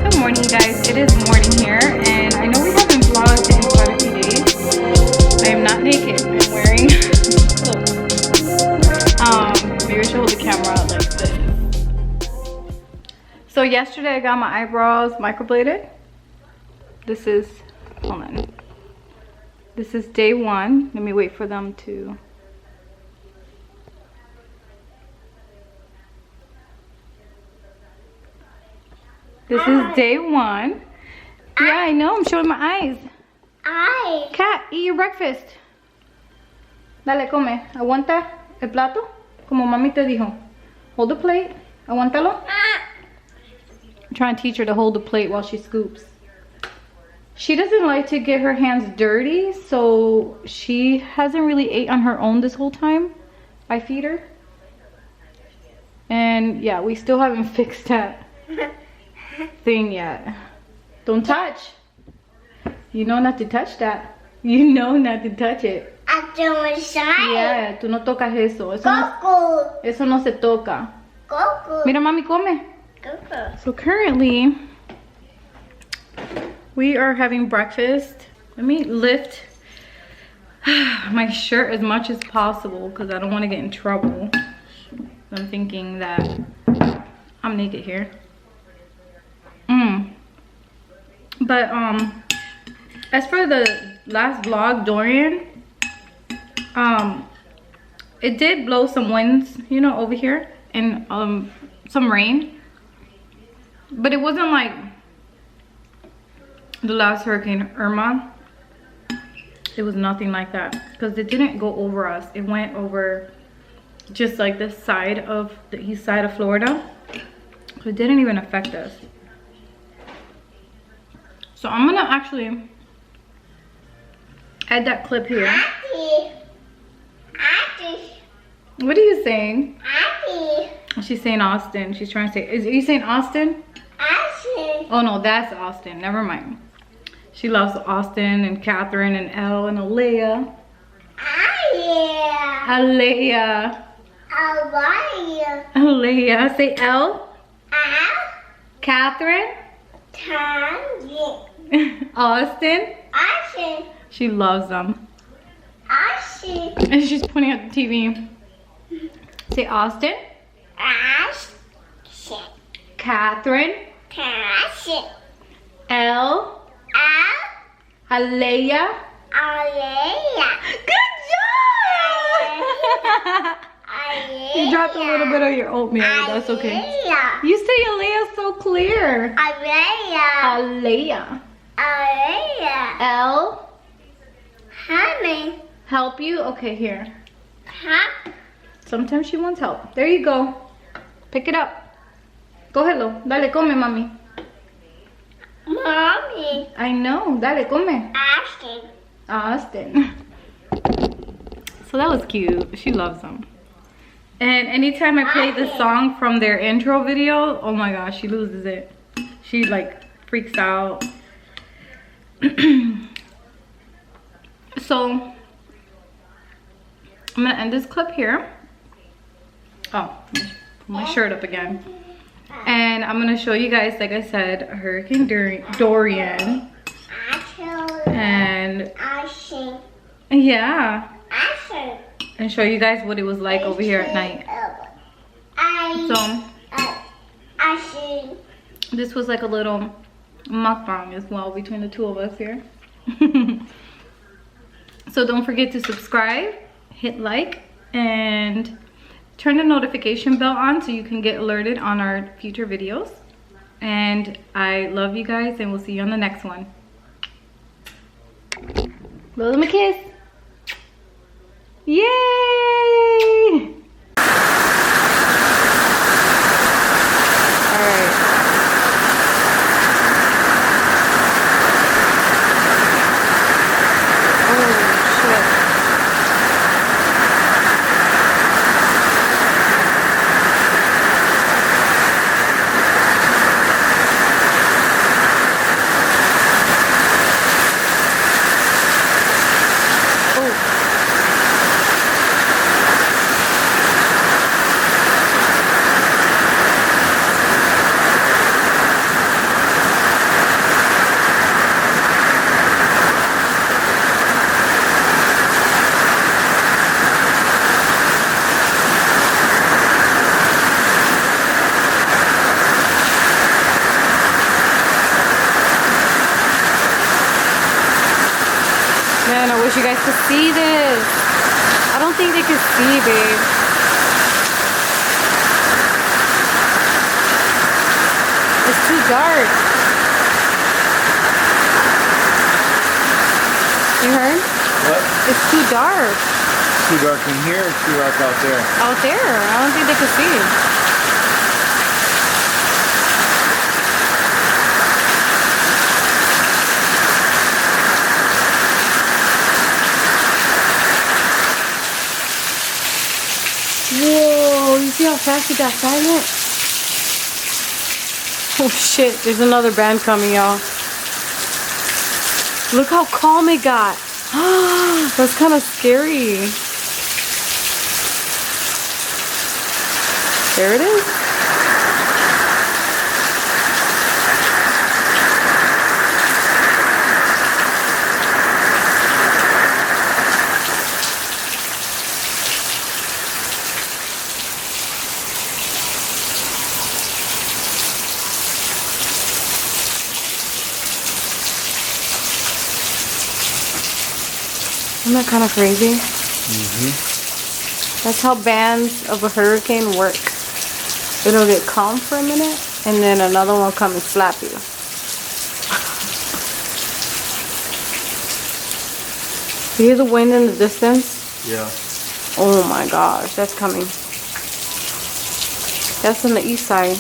Good morning, you guys. It is morning here, and I know we haven't vlogged in quite a few days. I am not naked. I'm wearing clothes. Maybe I should hold the camera out like this. So yesterday I got my eyebrows microbladed. This is, hold on. This is day one. Let me wait for them to. This is day one. Yeah, I know. I'm showing my eyes. Cat, eat your breakfast. Dale, come. Aguanta el plato. Como mami te dijo. Hold the plate. Aguántalo. I'm trying to teach her to hold the plate while she scoops. She doesn't like to get her hands dirty, so she hasn't really ate on her own this whole time. I feed her. And yeah, we still haven't fixed that thing yet. Don't touch. You know not to touch that. You know not to touch it. Yeah, tú no tocas eso. Eso no se toca. Mira, mami, come. So currently, we are having breakfast. Let me lift my shirt as much as possible because I don't want to get in trouble. I'm thinking that I'm naked here. But as for the last vlog, Dorian, it did blow some winds, you know, over here, and some rain, but it wasn't like the last Hurricane Irma. It was nothing like that because it didn't go over us. It went over just like the side of the east side of Florida. So it didn't even affect us. So I'm gonna actually add that clip here. What are you saying? She's saying Austin. She's trying to say, are you saying Austin? Oh no, that's Austin. Never mind. She loves Austin and Catherine and Elle and Alaia. Alaia. Alaia. Say Elle. Catherine. Austin. She loves them. And she's pointing at the TV. Say Austin. Catherine. Elle. Alaia. Good job! You dropped a little bit of your oatmeal, but that's okay. You say Alaia so clear. Alaia. Elle. Help you? Okay, here. Sometimes she wants help. There you go. Pick it up. Cógelo. Dale, come, mami. Mommy. I know. Dale, come. Austin. So that was cute. She loves them. And anytime I play the song from their intro video, oh my gosh, she loses it. She like freaks out. So I'm gonna end this clip here. Oh, put my shirt up again. And I'm gonna show you guys, like I said, Hurricane Dorian. And yeah. And show you guys what it was like over here at night. So this was like a little mukbang as well between the two of us here. So don't forget to subscribe, hit like, and turn the notification bell on so you can get alerted on our future videos. And I love you guys, and we'll see you on the next one. Blow them a kiss. Yay! Man, I wish you guys could see this. I don't think they can see, babe. It's too dark. You heard? What? It's too dark. It's too dark in here or it's too dark out there? Out there. I don't think they can see. Whoa, you see how fast it got silent? Oh shit, there's another band coming, y'all. Look how calm it got. That's kind of scary. There it is. Isn't that kind of crazy? That's how bands of a hurricane work. It'll get calm for a minute, and then another one will come and slap you. You hear the wind in the distance? Yeah. Oh my gosh, that's coming. That's on the east side.